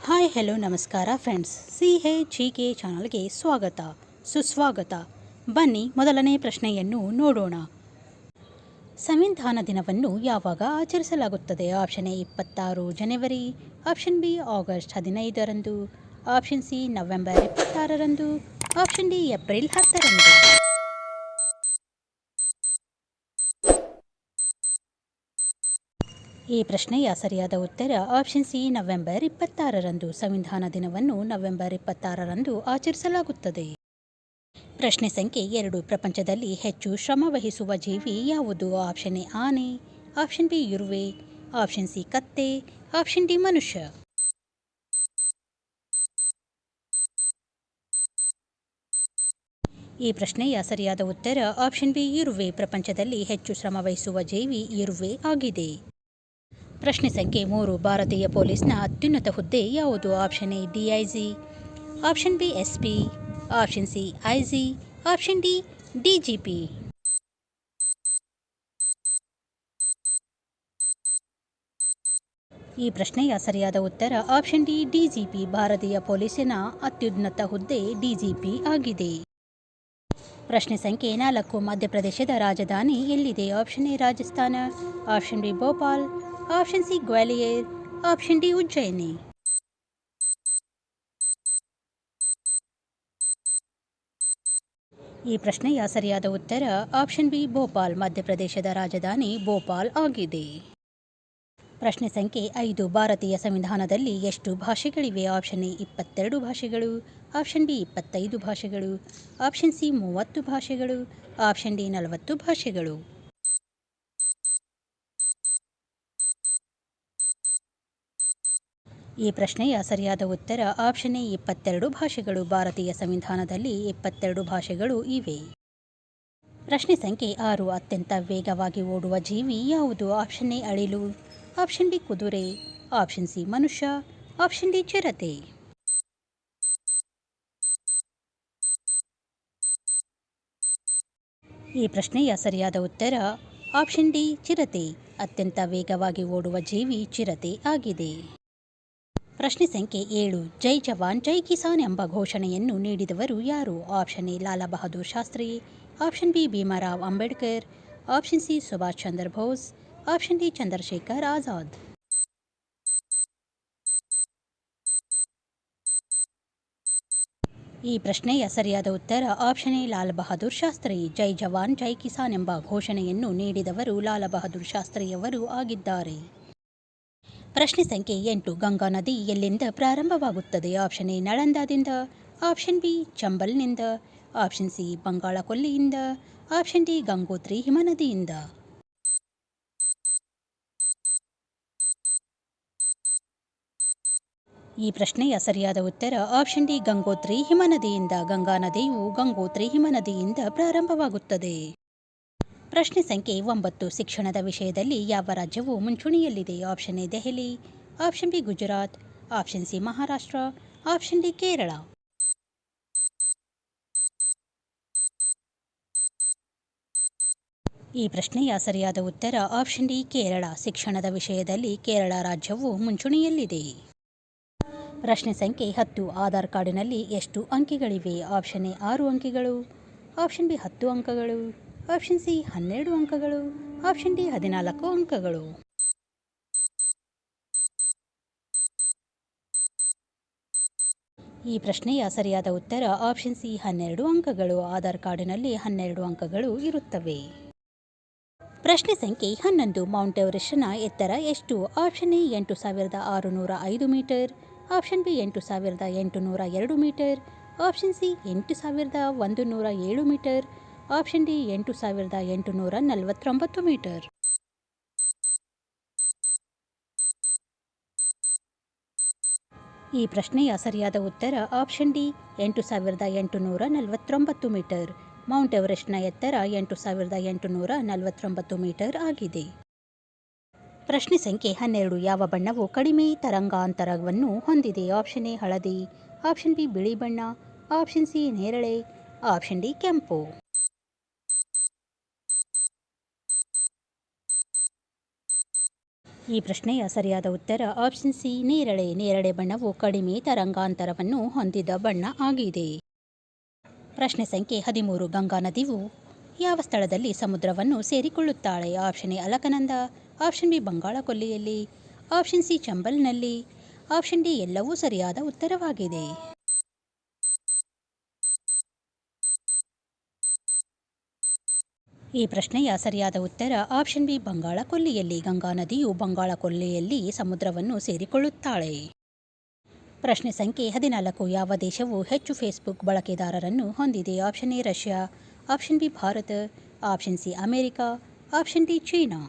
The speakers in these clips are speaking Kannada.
ಹಾಯ್ ಹೆಲೋ ನಮಸ್ಕಾರ ಫ್ರೆಂಡ್ಸ್. CHGK ಚಾನಲ್ಗೆ ಸ್ವಾಗತ ಸುಸ್ವಾಗತ. ಬನ್ನಿ ಮೊದಲನೇ ಪ್ರಶ್ನೆಯನ್ನು ನೋಡೋಣ. ಸಂವಿಧಾನ ದಿನವನ್ನು ಯಾವಾಗ ಆಚರಿಸಲಾಗುತ್ತದೆ? ಆಪ್ಷನ್ ಎ 26 ಜನವರಿ, ಆಪ್ಷನ್ ಬಿ ಆಗಸ್ಟ್ 15ರಂದು, ಆಪ್ಷನ್ ಸಿ ನವೆಂಬರ್ 26ರಂದು, ಆಪ್ಷನ್ ಡಿ ಏಪ್ರಿಲ್ 10ರಂದು. ಈ ಪ್ರಶ್ನೆಯ ಸರಿಯಾದ ಉತ್ತರ ಆಪ್ಷನ್ ಸಿ ನವೆಂಬರ್ 26ರಂದು. ಸಂವಿಧಾನ ದಿನವನ್ನು ನವೆಂಬರ್ 26ರಂದು ಆಚರಿಸಲಾಗುತ್ತದೆ. ಪ್ರಶ್ನೆ ಸಂಖ್ಯೆ 2. ಪ್ರಪಂಚದಲ್ಲಿ ಹೆಚ್ಚು ಶ್ರಮ ವಹಿಸುವ ಜೀವಿ ಯಾವುದು? ಆಪ್ಷನ್ ಎ ಆನೆ, ಆಪ್ಷನ್ ಬಿ ಇರುವೆ, ಆಪ್ಷನ್ ಸಿ ಕತ್ತೆ, ಆಪ್ಷನ್ ಡಿ ಮನುಷ್ಯ. ಈ ಪ್ರಶ್ನೆಯ ಸರಿಯಾದ ಉತ್ತರ ಆಪ್ಷನ್ ಬಿ ಇರುವೆ. ಪ್ರಪಂಚದಲ್ಲಿ ಹೆಚ್ಚು ಶ್ರಮ ವಹಿಸುವ ಜೀವಿ ಇರುವೆ ಆಗಿದೆ. ಪ್ರಶ್ನೆ ಸಂಖ್ಯೆ 3. ಭಾರತೀಯ ಪೊಲೀಸ್ನ ಅತ್ಯುನ್ನತ ಹುದ್ದೆ ಯಾವುದು? Option A DIG, option B SP, option C IG, option D DGP. ಈ ಪ್ರಶ್ನೆಯ ಸರಿಯಾದ ಉತ್ತರ ಆಪ್ಷನ್ ಡಿ DGP. ಭಾರತೀಯ ಪೊಲೀಸಿನ ಅತ್ಯುನ್ನತ ಹುದ್ದೆ DGP ಆಗಿದೆ. ಪ್ರಶ್ನೆ ಸಂಖ್ಯೆ 4. ಮಧ್ಯಪ್ರದೇಶದ ರಾಜಧಾನಿ ಎಲ್ಲಿದೆ? Option A Rajasthan, option B Bhopal, option C Gwalior, option D Ujjain. ಈ ಪ್ರಶ್ನೆಯ ಸರಿಯಾದ ಉತ್ತರ ಆಪ್ಷನ್ ಬಿ ಭೋಪಾಲ್. ಮಧ್ಯಪ್ರದೇಶದ ರಾಜಧಾನಿ ಭೋಪಾಲ್ ಆಗಿದೆ. ಪ್ರಶ್ನೆ ಸಂಖ್ಯೆ 5. ಭಾರತೀಯ ಸಂವಿಧಾನದಲ್ಲಿ ಎಷ್ಟು ಭಾಷೆಗಳಿವೆ? ಆಪ್ಷನ್ ಎ 22 ಭಾಷೆಗಳು, ಆಪ್ಷನ್ ಬಿ 25 ಭಾಷೆಗಳು, ಆಪ್ಷನ್ ಸಿ 30 ಭಾಷೆಗಳು, ಆಪ್ಷನ್ ಡಿ 40 ಭಾಷೆಗಳು. ಈ ಪ್ರಶ್ನೆಯ ಸರಿಯಾದ ಉತ್ತರ ಆಪ್ಷನ್ ಎ 22 ಭಾಷೆಗಳು. ಭಾರತೀಯ ಸಂವಿಧಾನದಲ್ಲಿ 22 ಭಾಷೆಗಳು ಇವೆ. ಪ್ರಶ್ನೆ ಸಂಖ್ಯೆ 6. ಅತ್ಯಂತ ವೇಗವಾಗಿ ಓಡುವ ಜೀವಿ ಯಾವುದು? ಆಪ್ಷನ್ ಎ ಅಳಿಲು, ಆಪ್ಷನ್ ಬಿ ಕುದುರೆ, ಆಪ್ಷನ್ ಸಿ ಮನುಷ್ಯ, ಆಪ್ಷನ್ ಡಿ ಚಿರತೆ. ಈ ಪ್ರಶ್ನೆಯ ಸರಿಯಾದ ಉತ್ತರ ಆಪ್ಷನ್ ಡಿ ಚಿರತೆ. ಅತ್ಯಂತ ವೇಗವಾಗಿ ಓಡುವ ಜೀವಿ ಚಿರತೆ ಆಗಿದೆ. ಪ್ರಶ್ನೆ ಸಂಖ್ಯೆ 7. ಜೈ ಜವಾನ್ ಜೈ ಕಿಸಾನ್ ಎಂಬ ಘೋಷಣೆಯನ್ನು ನೀಡಿದವರು ಯಾರು? Option A Lala Bahadur Shastri, option B Bhimrao Ambedkar, option C Subhash Chandra Bose, option D Chandrashekhar Azad. ಈ ಪ್ರಶ್ನೆಯ ಸರಿಯಾದ ಉತ್ತರ ಆಪ್ಷನ್ ಎ ಲಾಲ್ ಬಹದ್ದೂರ್ ಶಾಸ್ತ್ರಿ. ಜೈ ಜವಾನ್ ಜೈ ಕಿಸಾನ್ ಎಂಬ ಘೋಷಣೆಯನ್ನು ನೀಡಿದವರು ಲಾಲಾ ಬಹದ್ದೂರ್ ಶಾಸ್ತ್ರಿಯವರು ಆಗಿದ್ದಾರೆ. ಪ್ರಶ್ನೆ ಸಂಖ್ಯೆ 8. ಗಂಗಾ ನದಿ ಎಲ್ಲಿಂದ ಪ್ರಾರಂಭವಾಗುತ್ತದೆ? ಆಪ್ಷನ್ ಎ ನಳಂದಾದಿಂದ, ಆಪ್ಷನ್ ಬಿ ಚಂಬಲ್ನಿಂದ, ಆಪ್ಷನ್ ಸಿ ಬಂಗಾಳ ಕೊಲ್ಲಿಯಿಂದ, ಆಪ್ಷನ್ ಡಿ ಗಂಗೋತ್ರಿ ಹಿಮನದಿಯಿಂದ. ಈ ಪ್ರಶ್ನೆಯ ಸರಿಯಾದ ಉತ್ತರ ಆಪ್ಷನ್ ಡಿ ಗಂಗೋತ್ರಿ ಹಿಮನದಿಯಿಂದ. ಗಂಗಾ ನದಿಯು ಗಂಗೋತ್ರಿ ಹಿಮನದಿಯಿಂದ ಪ್ರಾರಂಭವಾಗುತ್ತದೆ. ಪ್ರಶ್ನೆ ಸಂಖ್ಯೆ 9. ಶಿಕ್ಷಣದ ವಿಷಯದಲ್ಲಿ ಯಾವ ರಾಜ್ಯವು ಮುಂಚೂಣಿಯಲ್ಲಿದೆ? Option A Delhi, option B Gujarat, option C Maharashtra, option D Kerala. ಈ ಪ್ರಶ್ನೆಯ ಸರಿಯಾದ ಉತ್ತರ ಆಪ್ಷನ್ ಡಿ ಕೇರಳ. ಶಿಕ್ಷಣದ ವಿಷಯದಲ್ಲಿ ಕೇರಳ ರಾಜ್ಯವು ಮುಂಚೂಣಿಯಲ್ಲಿದೆ. ಪ್ರಶ್ನೆ ಸಂಖ್ಯೆ 10. ಆಧಾರ್ ಕಾರ್ಡಿನಲ್ಲಿ ಎಷ್ಟು ಅಂಕಿಗಳಿವೆ? ಆಪ್ಷನ್ ಎ 6 ಅಂಕಿಗಳು, ಆಪ್ಷನ್ ಬಿ 10 ಅಂಕಗಳು, ಆಪ್ಷನ್ ಸಿ 12 ಅಂಕಗಳು, ಆಪ್ಷನ್ ಡಿ 14 ಅಂಕಗಳು. ಈ ಪ್ರಶ್ನೆಯ ಸರಿಯಾದ ಉತ್ತರ ಆಪ್ಷನ್ ಸಿ 12 ಅಂಕಗಳು. ಆಧಾರ್ ಕಾರ್ಡಿನಲ್ಲಿ 12 ಅಂಕಗಳು ಇರುತ್ತವೆ. ಪ್ರಶ್ನೆ ಸಂಖ್ಯೆ 11. ಮೌಂಟ್ ಎವರೆಸ್ಟ್ನ ಎತ್ತರ ಎಷ್ಟು? Option A 8605 metre, option B 8802 metre, option C 8107 metre, option D 8849 metre. ಈ ಪ್ರಶ್ನೆಯ ಸರಿಯಾದ ಉತ್ತರ ಆಪ್ಷನ್ ಡಿ 8849 ಮೀಟರ್. ಮೌಂಟ್ ಎವರೆಸ್ಟ್ನ ಎತ್ತರ 8849 ಮೀಟರ್ ಆಗಿದೆ. ಪ್ರಶ್ನೆ ಸಂಖ್ಯೆ 12. ಯಾವ ಬಣ್ಣವು ಕಡಿಮೆ ತರಂಗಾಂತರವನ್ನು ಹೊಂದಿದೆ? ಆಪ್ಷನ್ ಎ ಹಳದಿ, ಆಪ್ಷನ್ ಬಿ ಬಿಳಿ ಬಣ್ಣ, ಆಪ್ಷನ್ ಸಿ ನೇರಳೆ, ಆಪ್ಷನ್ ಡಿ ಕೆಂಪು. ಈ ಈ ಪ್ರಶ್ನೆಯ ಸರಿಯಾದ ಉತ್ತರ ಆಪ್ಷನ್ ಸಿ ನೇರಳೆ. ನೇರಳೆ ಬಣ್ಣವು ಕಡಿಮೆ ತರಂಗಾಂತರವನ್ನು ಹೊಂದಿದ ಬಣ್ಣ ಆಗಿದೆ. ಪ್ರಶ್ನೆ ಸಂಖ್ಯೆ 13. ಗಂಗಾ ನದಿಯು ಯಾವ ಸ್ಥಳದಲ್ಲಿ ಸಮುದ್ರವನ್ನು ಸೇರಿಕೊಳ್ಳುತ್ತಾಳೆ? Option A Alaknanda, option B ಬಂಗಾಳ ಕೊಲ್ಲಿಯಲ್ಲಿ, ಆಪ್ಷನ್ ಸಿ ಚಂಬಲ್ನಲ್ಲಿ, ಆಪ್ಷನ್ ಡಿ ಎಲ್ಲವೂ ಸರಿಯಾದ ಉತ್ತರವಾಗಿದೆ. ಈ ಪ್ರಶ್ನೆಯ ಸರಿಯಾದ ಉತ್ತರ ಆಪ್ಷನ್ ಬಿ ಬಂಗಾಳ ಕೊಲ್ಲಿಯಲ್ಲಿ. ಗಂಗಾ ನದಿಯು ಬಂಗಾಳ ಕೊಲ್ಲಿಯಲ್ಲಿ ಸಮುದ್ರವನ್ನು ಸೇರಿಕೊಳ್ಳುತ್ತಾಳೆ. ಪ್ರಶ್ನೆ ಸಂಖ್ಯೆ 14. ಯಾವ ದೇಶವು ಹೆಚ್ಚು ಫೇಸ್ಬುಕ್ ಬಳಕೆದಾರರನ್ನು ಹೊಂದಿದೆ? Option A Russia, option B Bharat, option C America, option D China.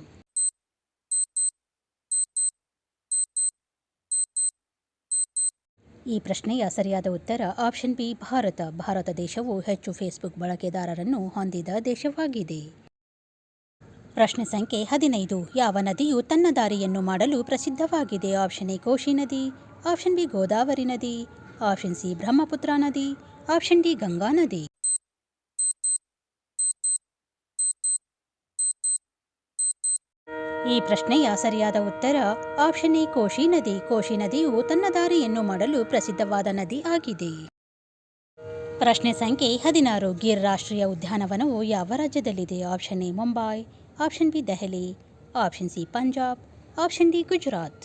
ಈ ಪ್ರಶ್ನೆಯ ಸರಿಯಾದ ಉತ್ತರ ಆಪ್ಷನ್ ಬಿ ಭಾರತ. ಭಾರತ ದೇಶವು ಹೆಚ್ಚು ಫೇಸ್ಬುಕ್ ಬಳಕೆದಾರರನ್ನು ಹೊಂದಿದ ದೇಶವಾಗಿದೆ. ಪ್ರಶ್ನೆ ಸಂಖ್ಯೆ 15. ಯಾವ ನದಿಯು ತನ್ನ ದಾರಿಯನ್ನು ಮಾಡಲು ಪ್ರಸಿದ್ಧವಾಗಿದೆ? ಆಪ್ಷನ್ ಎ ಕೋಶಿ ನದಿ, ಆಪ್ಷನ್ ಬಿ ಗೋದಾವರಿ ನದಿ, ಆಪ್ಷನ್ ಸಿ ಬ್ರಹ್ಮಪುತ್ರ ನದಿ, ಆಪ್ಷನ್ ಡಿ ಗಂಗಾ ನದಿ. ಈ ಪ್ರಶ್ನೆಯ ಸರಿಯಾದ ಉತ್ತರ ಆಪ್ಷನ್ ಎ ಕೋಶಿ ನದಿ. ಕೋಶಿ ನದಿಯು ತನ್ನ ದಾರಿಯನ್ನು ಮಾಡಲು ಪ್ರಸಿದ್ಧವಾದ ನದಿ ಆಗಿದೆ. ಪ್ರಶ್ನೆ ಸಂಖ್ಯೆ 16. ಗಿರ್ ರಾಷ್ಟ್ರೀಯ ಉದ್ಯಾನವನವು ಯಾವ ರಾಜ್ಯದಲ್ಲಿದೆ? Option A Mumbai, option B Delhi, option C Punjab, option D Gujarat.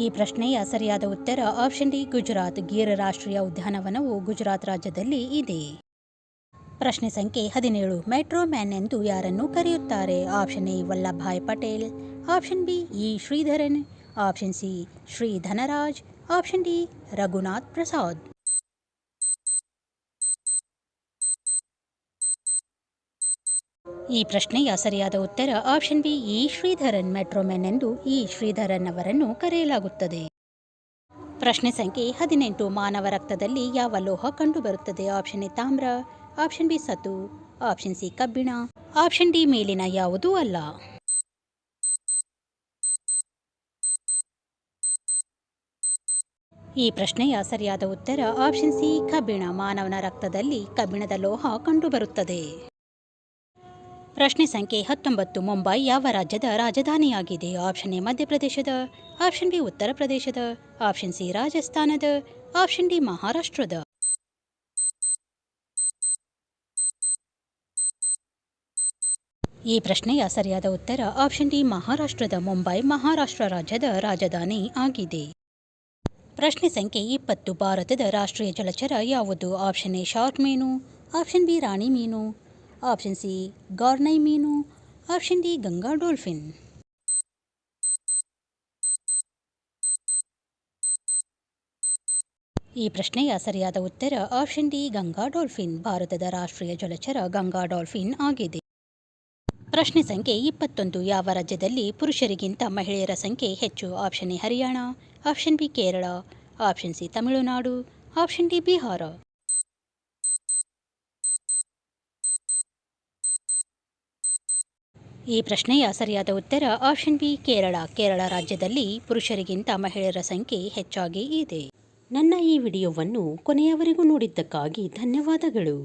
ಈ ಪ್ರಶ್ನೆಯ ಸರಿಯಾದ ಉತ್ತರ ಆಪ್ಷನ್ ಡಿ ಗುಜರಾತ್. ಗಿರ್ ರಾಷ್ಟ್ರೀಯ ಉದ್ಯಾನವನವು ಗುಜರಾತ್ ರಾಜ್ಯದಲ್ಲಿ ಇದೆ. ಪ್ರಶ್ನೆ ಸಂಖ್ಯೆ 17. ಮೆಟ್ರೋ ಮ್ಯಾನ್ ಎಂದು ಯಾರನ್ನು ಕರೆಯುತ್ತಾರೆ? Option A Vallabhbhai Patel, option B E Sreedharan, option C Shri Dhanraj, option D Raghunath Prasad. ಈ ಪ್ರಶ್ನೆಯ ಸರಿಯಾದ ಉತ್ತರ option B E Sreedharan. Metro man ಎಂದು ಇ ಶ್ರೀಧರನ್ ಅವರನ್ನು ಕರೆಯಲಾಗುತ್ತದೆ. ಪ್ರಶ್ನೆ ಸಂಖ್ಯೆ 18. ಮಾನವ ರಕ್ತದಲ್ಲಿ ಯಾವ ಲೋಹ ಕಂಡುಬರುತ್ತದೆ? ಆಪ್ಷನ್ ಎ ತಾಮ್ರ, ಆಪ್ಷನ್ ಬಿ ಸತು, ಆಪ್ಷನ್ ಸಿ ಕಬ್ಬಿಣ, ಆಪ್ಷನ್ ಡಿ ಮೇಲಿನ ಯಾವುದೂ ಅಲ್ಲ. ಈ ಪ್ರಶ್ನೆಯ ಸರಿಯಾದ ಉತ್ತರ ಆಪ್ಷನ್ ಸಿ ಕಬ್ಬಿಣ. ಮಾನವನ ರಕ್ತದಲ್ಲಿ ಕಬ್ಬಿಣದ ಲೋಹ ಕಂಡುಬರುತ್ತದೆ. ಪ್ರಶ್ನೆ ಸಂಖ್ಯೆ 19. ಮುಂಬೈ ಯಾವ ರಾಜ್ಯದ ರಾಜಧಾನಿಯಾಗಿದೆ? ಆಪ್ಷನ್ ಎ ಮಧ್ಯಪ್ರದೇಶದ, ಆಪ್ಷನ್ ಬಿ ಉತ್ತರ ಪ್ರದೇಶದ, ಆಪ್ಷನ್ ಸಿ ರಾಜಸ್ಥಾನದ, ಆಪ್ಷನ್ ಡಿ ಮಹಾರಾಷ್ಟ್ರದ. ಈ ಪ್ರಶ್ನೆಯ ಸರಿಯಾದ ಉತ್ತರ ಆಪ್ಷನ್ ಡಿ ಮಹಾರಾಷ್ಟ್ರದ. ಮುಂಬೈ ಮಹಾರಾಷ್ಟ್ರ ರಾಜ್ಯದ ರಾಜಧಾನಿ ಆಗಿದೆ. ಪ್ರಶ್ನೆ ಸಂಖ್ಯೆ 20. ಭಾರತದ ರಾಷ್ಟ್ರೀಯ ಜಲಚರ ಯಾವುದು? ಆಪ್ಷನ್ ಎ ಶಾರ್ಕ್ ಮೀನು, ಆಪ್ಷನ್ ಬಿ ರಾಣಿ ಮೀನು, ಆಪ್ಷನ್ ಸಿ ಗಾರ್ನೈ ಮೀನು, ಆಪ್ಷನ್ ಡಿ ಗಂಗಾ ಡಾಲ್ಫಿನ್. ಈ ಪ್ರಶ್ನೆಯ ಸರಿಯಾದ ಉತ್ತರ ಆಪ್ಷನ್ ಡಿ ಗಂಗಾ ಡಾಲ್ಫಿನ್. ಭಾರತದ ರಾಷ್ಟ್ರೀಯ ಜಲಚರ ಗಂಗಾ ಡಾಲ್ಫಿನ್ ಆಗಿದೆ. ಪ್ರಶ್ನೆ ಸಂಖ್ಯೆ 21. ಯಾವ ರಾಜ್ಯದಲ್ಲಿ ಪುರುಷರಿಗಿಂತ ಮಹಿಳೆಯರ ಸಂಖ್ಯೆ ಹೆಚ್ಚು? Option A Haryana, option B Kerala, option C Tamil Nadu, option D Bihar. ಈ ಪ್ರಶ್ನೆಯ ಸರಿಯಾದ ಉತ್ತರ ಆಪ್ಷನ್ ಬಿ ಕೇರಳ. ಕೇರಳ ರಾಜ್ಯದಲ್ಲಿ ಪುರುಷರಿಗಿಂತ ಮಹಿಳೆಯರ ಸಂಖ್ಯೆ ಹೆಚ್ಚಾಗಿ ಇದೆ. ನನ್ನ ಈ ವಿಡಿಯೋವನ್ನು ಕೊನೆಯವರೆಗೂ ನೋಡಿದ್ದಕ್ಕಾಗಿ ಧನ್ಯವಾದಗಳು.